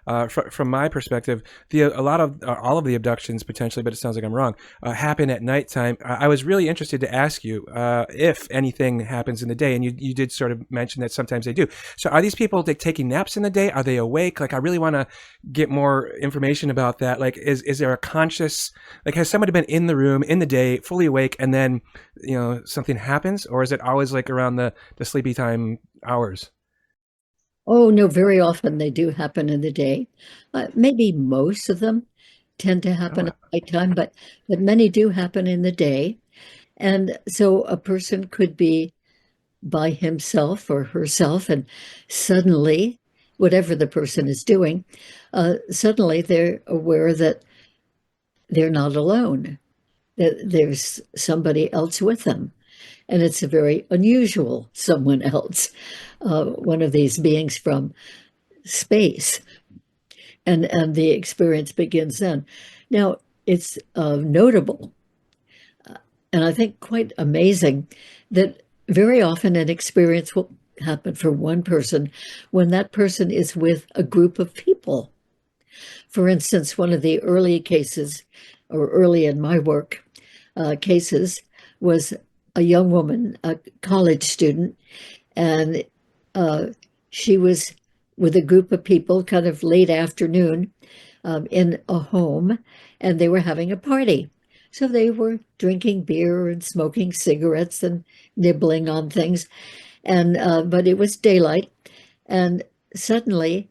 From my perspective, a lot of all of the abductions potentially, but it sounds like I'm wrong, happen at nighttime. I was really interested to ask you if anything happens in the day, and you did sort of mention that sometimes they do. So, are these people like taking naps in the day? Are they awake? Like, I really want to get more information about that. Like, is there a conscious, like, has somebody been in the room in the day, fully awake, and then something happens, or is it always like around the sleepy time hours? Oh, no, very often they do happen in the day. Maybe most of them tend to happen Oh, at nighttime, but many do happen in the day. And so a person could be by himself or herself, and suddenly, whatever the person is doing, suddenly they're aware that they're not alone, that there's somebody else with them. And it's a very unusual someone else, one of these beings from space. And the experience begins then. Now, it's notable, and I think quite amazing, that very often an experience will happen for one person when that person is with a group of people. For instance, one of the early cases, or early in my work cases, was a young woman, a college student, and uh, she was with a group of people, kind of late afternoon, in a home, and they were having a party. So they were drinking beer and smoking cigarettes and nibbling on things, and but it was daylight, and suddenly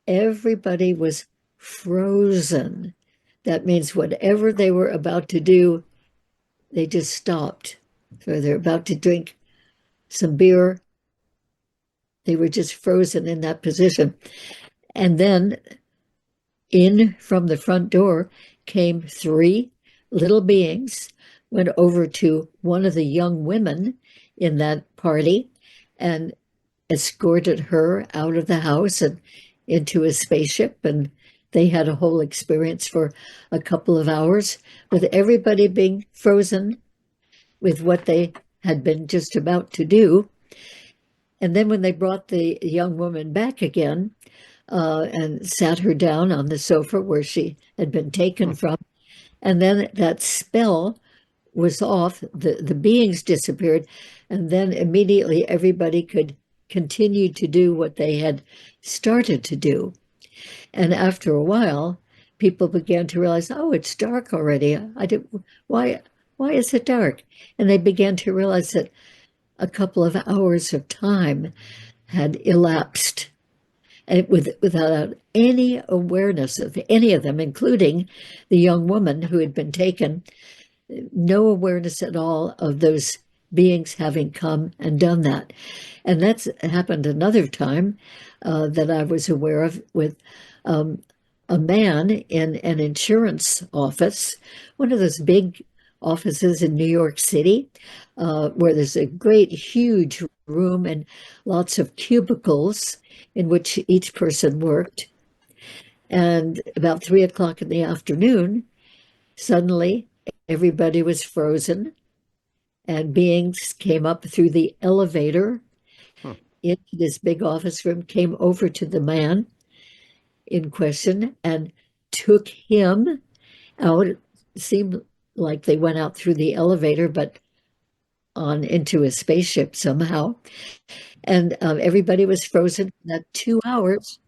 everybody was frozen. That means whatever they were about to do, they just stopped. So they're about to drink some beer, they were just frozen in that position. And then in from the front door came three little beings, went over to one of the young women in that party and escorted her out of the house and into a spaceship. And they had a whole experience for a couple of hours with everybody being frozen with what they had been just about to do. And then when they brought the young woman back again, and sat her down on the sofa where she had been taken from. And then that spell was off, the beings disappeared, and then immediately everybody could continue to do what they had started to do. And after a while, people began to realize, oh, it's dark already. I did why why is it dark? And they began to realize that a couple of hours of time had elapsed, and without any awareness of any of them, including the young woman who had been taken, no awareness at all of those beings having come and done that. And that's happened another time that I was aware of with um, a man in an insurance office, one of those big offices in New York City, where there's a great, huge room and lots of cubicles in which each person worked. And about 3 o'clock in the afternoon, suddenly everybody was frozen, and beings came up through the elevator hmm. into this big office room, came over to the man in question and took him out. It seemed like they went out through the elevator, but on into a spaceship somehow. And everybody was frozen for that 2 hours.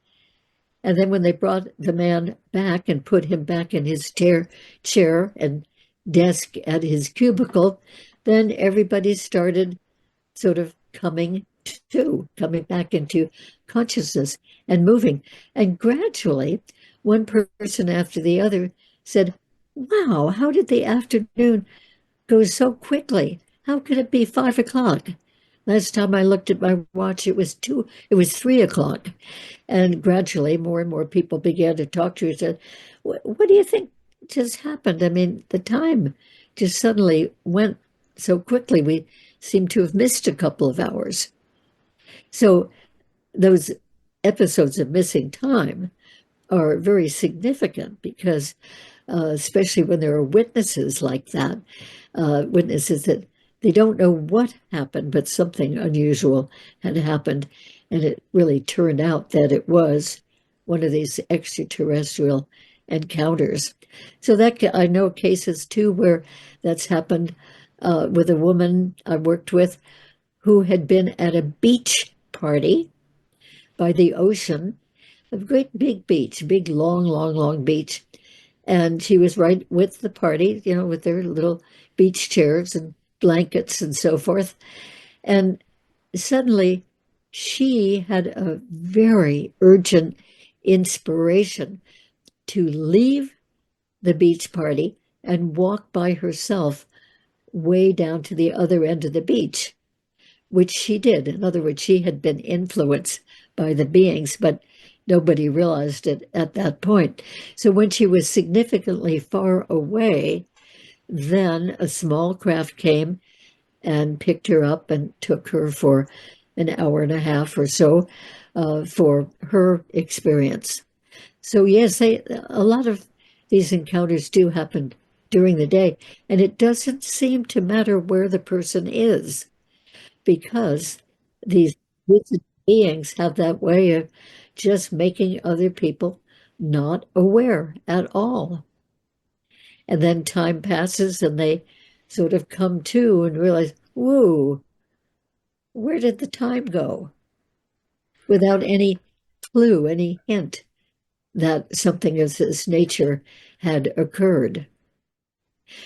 And then when they brought the man back and put him back in his chair and desk at his cubicle, then everybody started sort of coming back into consciousness and moving. And gradually, one person after the other said, wow, how did the afternoon go so quickly? How could it be 5 o'clock? Last time I looked at my watch, it was 3 o'clock. And gradually, more and more people began to talk to each other. What do you think just happened? I mean, the time just suddenly went so quickly. We seem to have missed a couple of hours. So those episodes of missing time are very significant because, especially when there are witnesses like that, witnesses that they don't know what happened, but something unusual had happened. And it really turned out that it was one of these extraterrestrial encounters. So that I know cases too where that's happened with a woman I worked with who had been at a beach party by the ocean, a great big beach, big, long, long, long beach. And she was right with the party, with their little beach chairs and blankets and so forth. And suddenly she had a very urgent inspiration to leave the beach party and walk by herself way down to the other end of the beach, which she did. In other words, she had been influenced by the beings, but nobody realized it at that point. So when she was significantly far away, then a small craft came and picked her up and took her for an hour and a half or so for her experience. So yes, a lot of these encounters do happen during the day, and it doesn't seem to matter where the person is because these lucid beings have that way of just making other people not aware at all. And then time passes and they sort of come to and realize, whoa, where did the time go? Without any clue, any hint that something of this nature had occurred.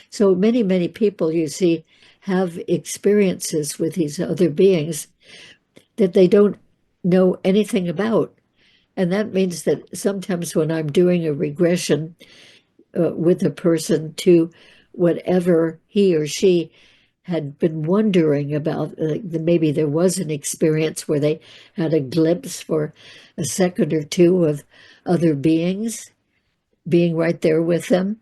So many, many people you see have experiences with these other beings that they don't know anything about. And that means that sometimes when I'm doing a regression with a person to whatever he or she had been wondering about, maybe there was an experience where they had a glimpse for a second or two of other beings being right there with them,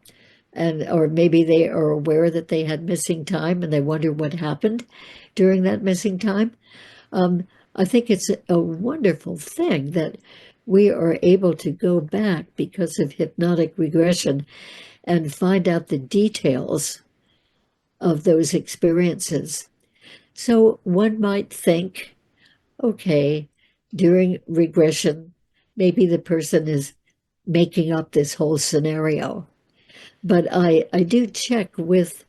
and or maybe they are aware that they had missing time and they wonder what happened during that missing time. um, I think it's a wonderful thing that we are able to go back because of hypnotic regression and find out the details of those experiences. So one might think, okay, during regression, maybe the person is making up this whole scenario. But I do check with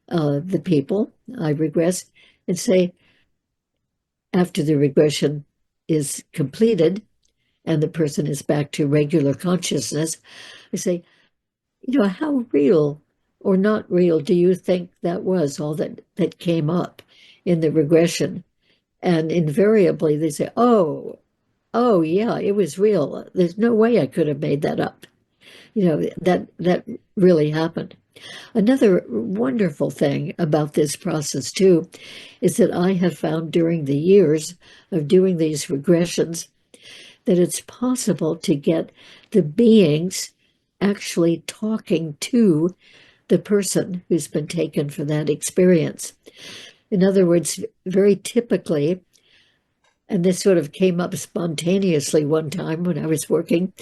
the people I regress and say, after the regression is completed and the person is back to regular consciousness, I say, how real or not real do you think that was, all that came up in the regression? And invariably they say, oh yeah, it was real. There's no way I could have made that up. That really happened. Another wonderful thing about this process too is that I have found during the years of doing these regressions that it's possible to get the beings actually talking to the person who's been taken for that experience. In other words, very typically, and this sort of came up spontaneously one time when I was working,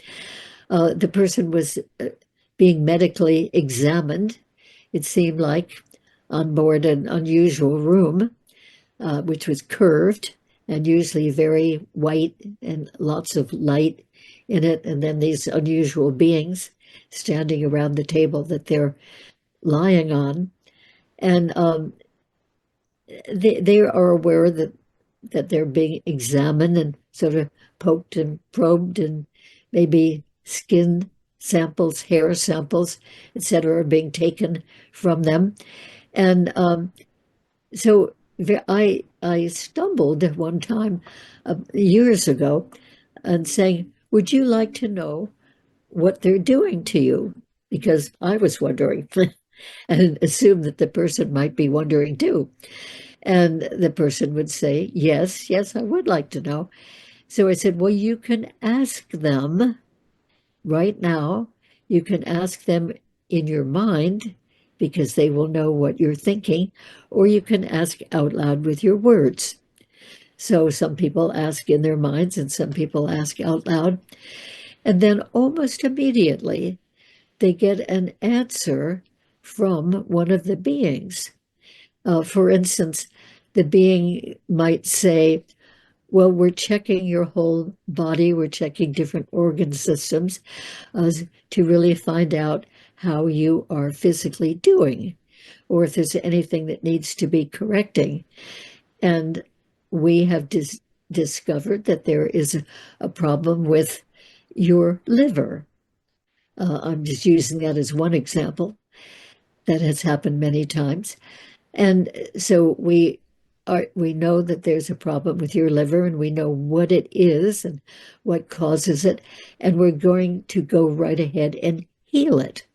the person was being medically examined, it seemed like, on board an unusual room, which was curved and usually very white and lots of light in it. And then these unusual beings standing around the table that they're lying on. And they are aware that they're being examined and sort of poked and probed, and maybe skin samples, hair samples, etc., are being taken from them. And so I stumbled at one time years ago and saying, would you like to know what they're doing to you? Because I was wondering and assumed that the person might be wondering too. And the person would say, yes, yes, I would like to know. So I said, well, you can ask them right now. You can ask them in your mind because they will know what you're thinking, or you can ask out loud with your words. So some people ask in their minds and some people ask out loud. And then almost immediately, they get an answer from one of the beings. For instance, the being might say, Well, we're checking your whole body. We're checking different organ systems uh, to really find out how you are physically doing, or if there's anything that needs to be correcting. And we have discovered that there is a problem with your liver. I'm just using that as one example that has happened many times. And so we know that there's a problem with your liver, and we know what it is and what causes it, and we're going to go right ahead and heal it.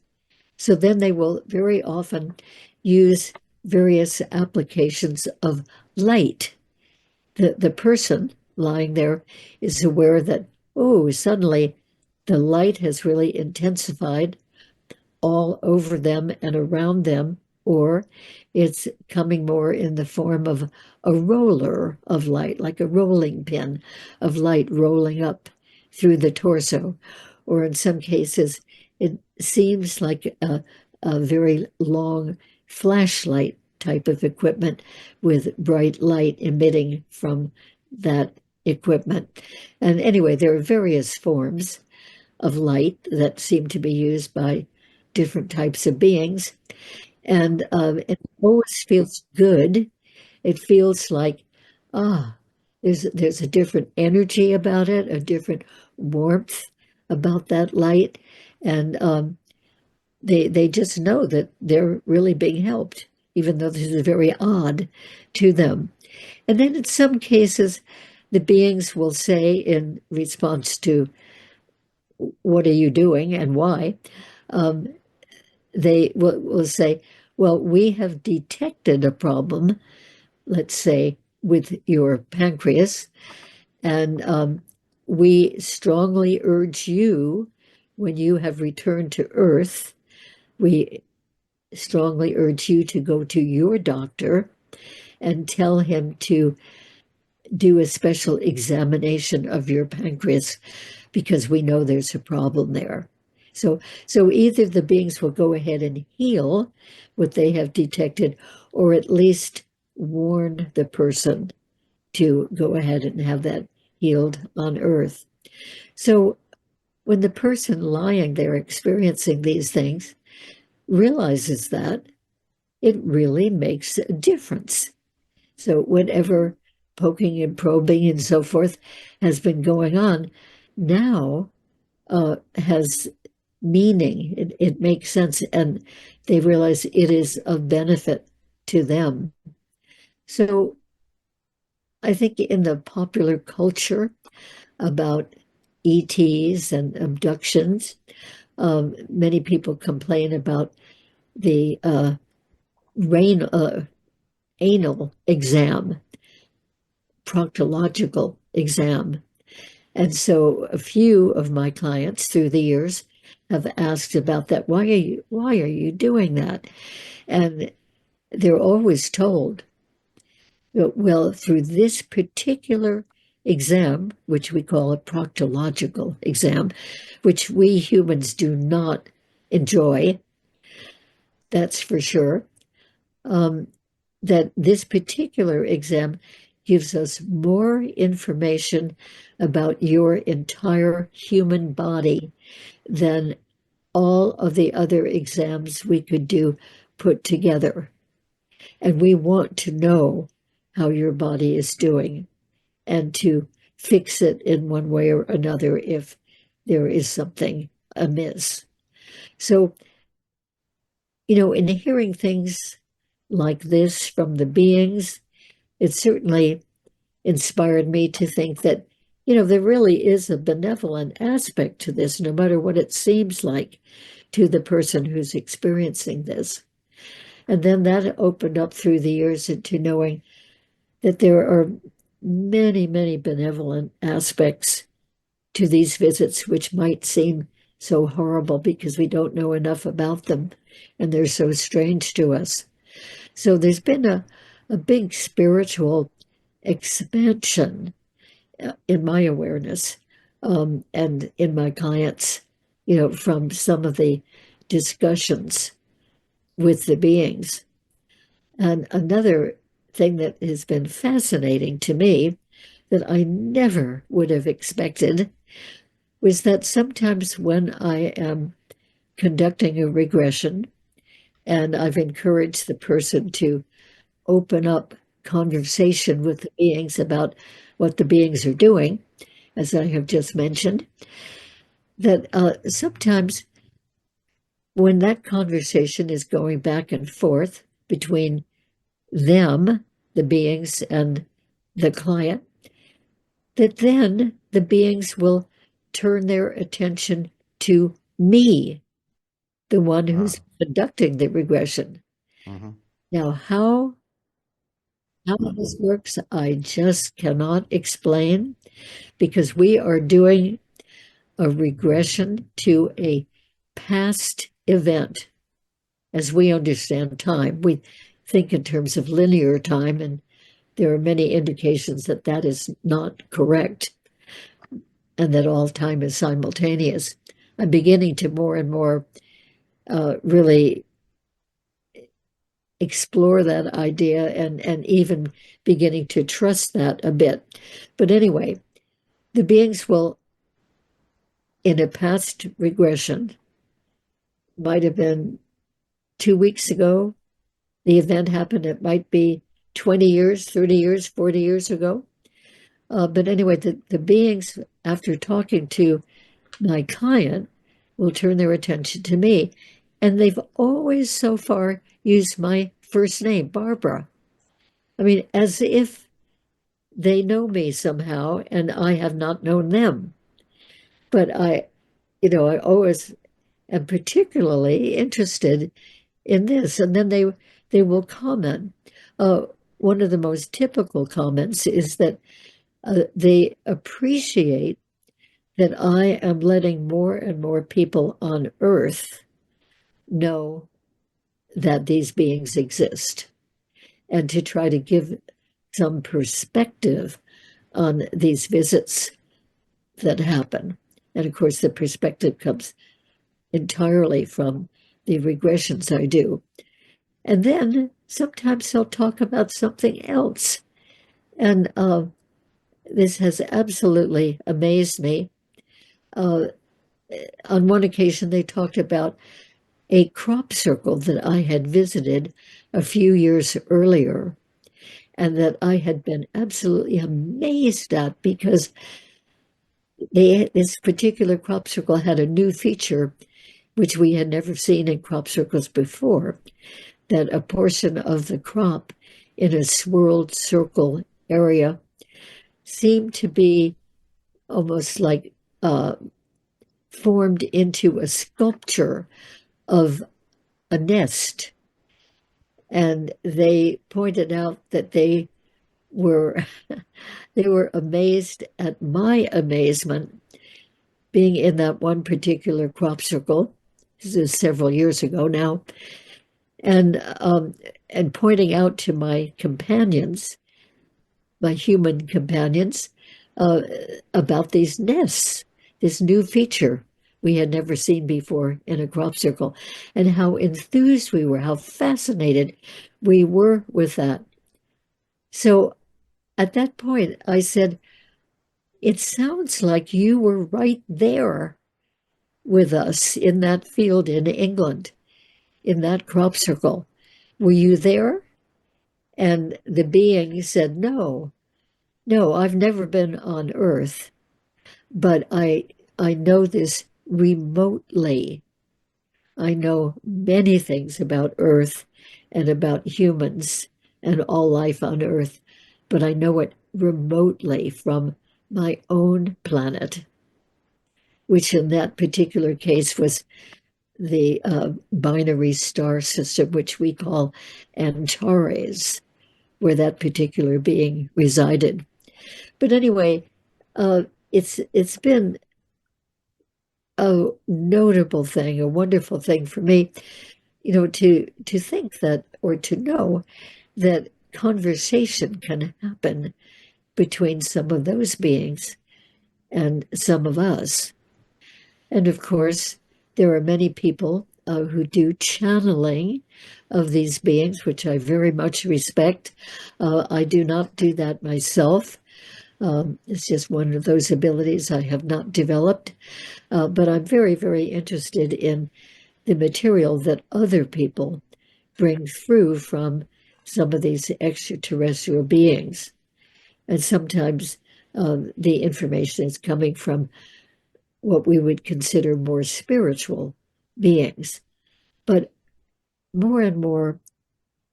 So then they will very often use various applications of light. The person lying there is aware that, oh, suddenly the light has really intensified all over them and around them, or it's coming more in the form of a roller of light, like a rolling pin of light rolling up through the torso. Or in some cases, it seems like a very long flashlight type of equipment with bright light emitting from that equipment. And anyway, there are various forms of light that seem to be used by different types of beings. And it always feels good. It feels like, ah, there's a different energy about it, a different warmth about that light. And they just know that they're really being helped, even though this is very odd to them. And then in some cases, the beings will say in response to, what are you doing and why? Um, they will say, well, we have detected a problem, let's say, with your pancreas, and we strongly urge you, when you have returned to Earth, we strongly urge you to go to your doctor and tell him to do a special examination of your pancreas because we know there's a problem there. So either the beings will go ahead and heal what they have detected, or at least warn the person to go ahead and have that healed on Earth. So when the person lying there experiencing these things realizes that, it really makes a difference. So whatever poking and probing and so forth has been going on now has meaning. It makes sense, and they realize it is of benefit to them. So I think in the popular culture about ETs and abductions, many people complain about the rain, anal exam, proctological exam. And so a few of my clients through the years have asked about that. Why are you doing that? And they're always told, well, through this particular exam, which we call a proctological exam, which we humans do not enjoy, that's for sure, that this particular exam gives us more information about your entire human body than all of the other exams we could do put together. And we want to know how your body is doing and to fix it in one way or another if there is something amiss. So, in hearing things like this from the beings, it certainly inspired me to think that, there really is a benevolent aspect to this, no matter what it seems like to the person who's experiencing this. And then that opened up through the years into knowing that there are many, many benevolent aspects to these visits, which might seem so horrible because we don't know enough about them and they're so strange to us. So there's been a big spiritual expansion in my awareness and in my clients, from some of the discussions with the beings. And another thing that has been fascinating to me, that I never would have expected was that sometimes when I am conducting a regression and I've encouraged the person to open up conversation with the beings about what the beings are doing, as I have just mentioned, that sometimes when that conversation is going back and forth between them, the beings, and the client, that then the beings will turn their attention to me, the one who's conducting the regression. Mm-hmm. Now, how this works, I just cannot explain, because we are doing a regression to a past event. As we understand time, we think in terms of linear time, and there are many indications that that is not correct and that all time is simultaneous. I'm beginning to more and more really explore that idea, and even beginning to trust that a bit. But anyway, the beings will, in a past regression, might have been 2 weeks ago, the event happened, it might be 20 years, 30 years, 40 years ago. But anyway, the beings, after talking to my client, will turn their attention to me. And they've always so far used my first name, Barbara. I mean, as if they know me somehow and I have not known them. But I always am particularly interested in this. And then they will comment. One of the most typical comments is that they appreciate that I am letting more and more people on Earth know that these beings exist, and to try to give some perspective on these visits that happen. And of course, the perspective comes entirely from the regressions I do. And then sometimes they'll talk about something else. And this has absolutely amazed me. On one occasion, they talked about a crop circle that I had visited a few years earlier, and that I had been absolutely amazed at, because this particular crop circle had a new feature which we had never seen in crop circles before, that a portion of the crop in a swirled circle area seemed to be almost like formed into a sculpture of a nest. And they pointed out that they were they were amazed at my amazement being in that one particular crop circle. This is several years ago now, and pointing out to my companions, my human companions, about these nests, this new feature we had never seen before in a crop circle, and how enthused we were, how fascinated we were with that. So at that point, I said, it sounds like you were right there with us in that field in England, in that crop circle. Were you there? And the being said, no, I've never been on Earth, but I know this remotely. I know many things about Earth and about humans and all life on Earth, but I know it remotely from my own planet, which in that particular case was the binary star system, which we call Antares, where that particular being resided. But anyway, it's been a notable thing, a wonderful thing for me, to think that, or to know that conversation can happen between some of those beings and some of us. And of course, there are many people who do channeling of these beings, which I very much respect. I do not do that myself. It's just one of those abilities I have not developed. But I'm very, very interested in the material that other people bring through from some of these extraterrestrial beings. And sometimes the information is coming from what we would consider more spiritual beings. But more and more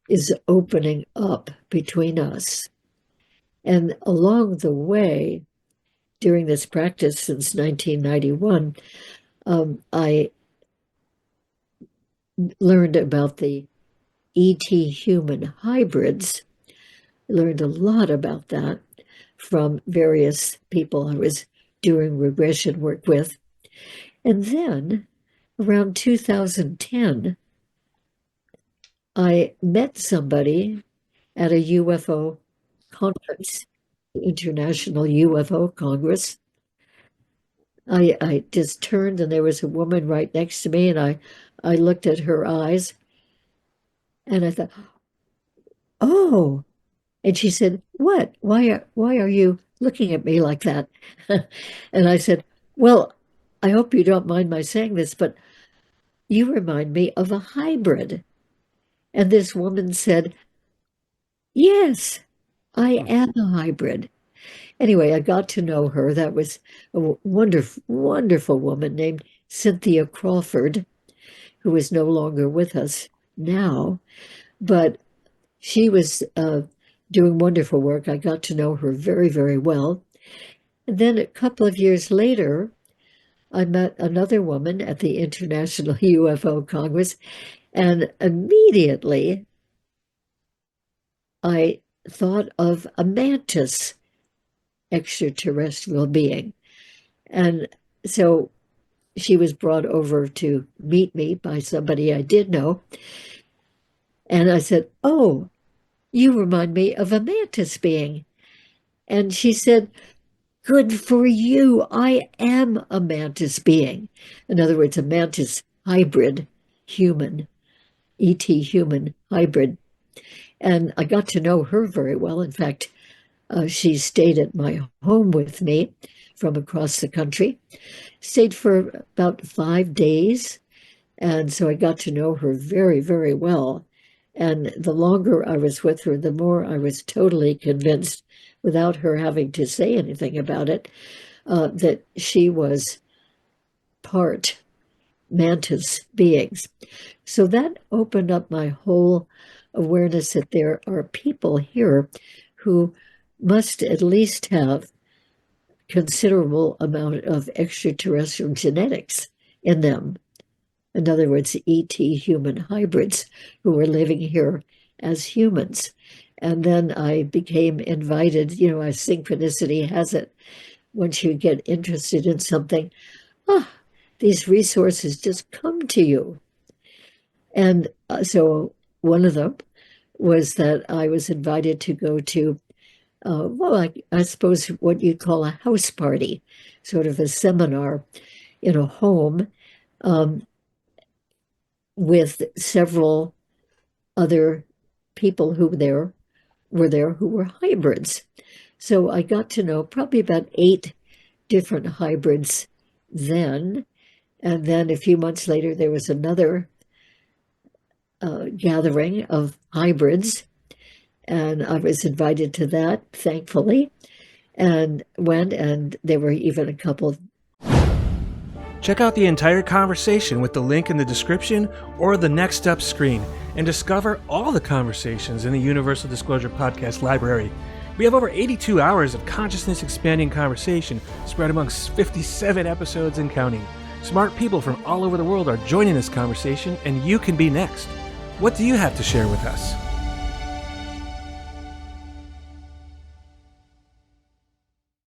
is opening up between us. And along the way, during this practice since 1991, I learned about the ET human hybrids, learned a lot about that from various people I was doing regression work with. And then around 2010, I met somebody at a UFO conference, the International UFO Congress. I just turned and there was a woman right next to me, and I looked at her eyes and I thought, oh, and she said, what? Why are you looking at me like that? And I said, well, I hope you don't mind my saying this, but you remind me of a hybrid. And this woman said, yes, I am a hybrid. Anyway, I got to know her. That was a wonderful, wonderful woman named Cynthia Crawford, who is no longer with us now. But she was doing wonderful work. I got to know her very, very well. And then a couple of years later, I met another woman at the International UFO Congress, and immediately I thought of a mantis extraterrestrial being. And so she was brought over to meet me by somebody I did know. And I said, oh, you remind me of a mantis being. And she said, good for you. I am a mantis being. In other words, a mantis hybrid human, ET human hybrid. And I got to know her very well. In fact, she stayed at my home with me from across the country, stayed for about 5 days. And so I got to know her very, very well. And the longer I was with her, the more I was totally convinced, without her having to say anything about it, that she was part mantis beings. So that opened up my whole awareness that there are people here who must at least have considerable amount of extraterrestrial genetics in them. In other words, ET human hybrids who are living here as humans. And then I became invited, as synchronicity has it, once you get interested in something, these resources just come to you. And so one of them was that I was invited to go to, I suppose what you'd call a house party, sort of a seminar in a home, with several other people who were there who were hybrids. So I got to know probably about 8 different hybrids then. And then a few months later, there was another gathering of hybrids. And I was invited to that, thankfully, and went, and there were even a couple. Check out the entire conversation with the link in the description or the next up screen, and discover all the conversations in the Universal Disclosure Podcast library. We have over 82 hours of consciousness-expanding conversation spread amongst 57 episodes and counting. Smart people from all over the world are joining this conversation, and you can be next. What do you have to share with us?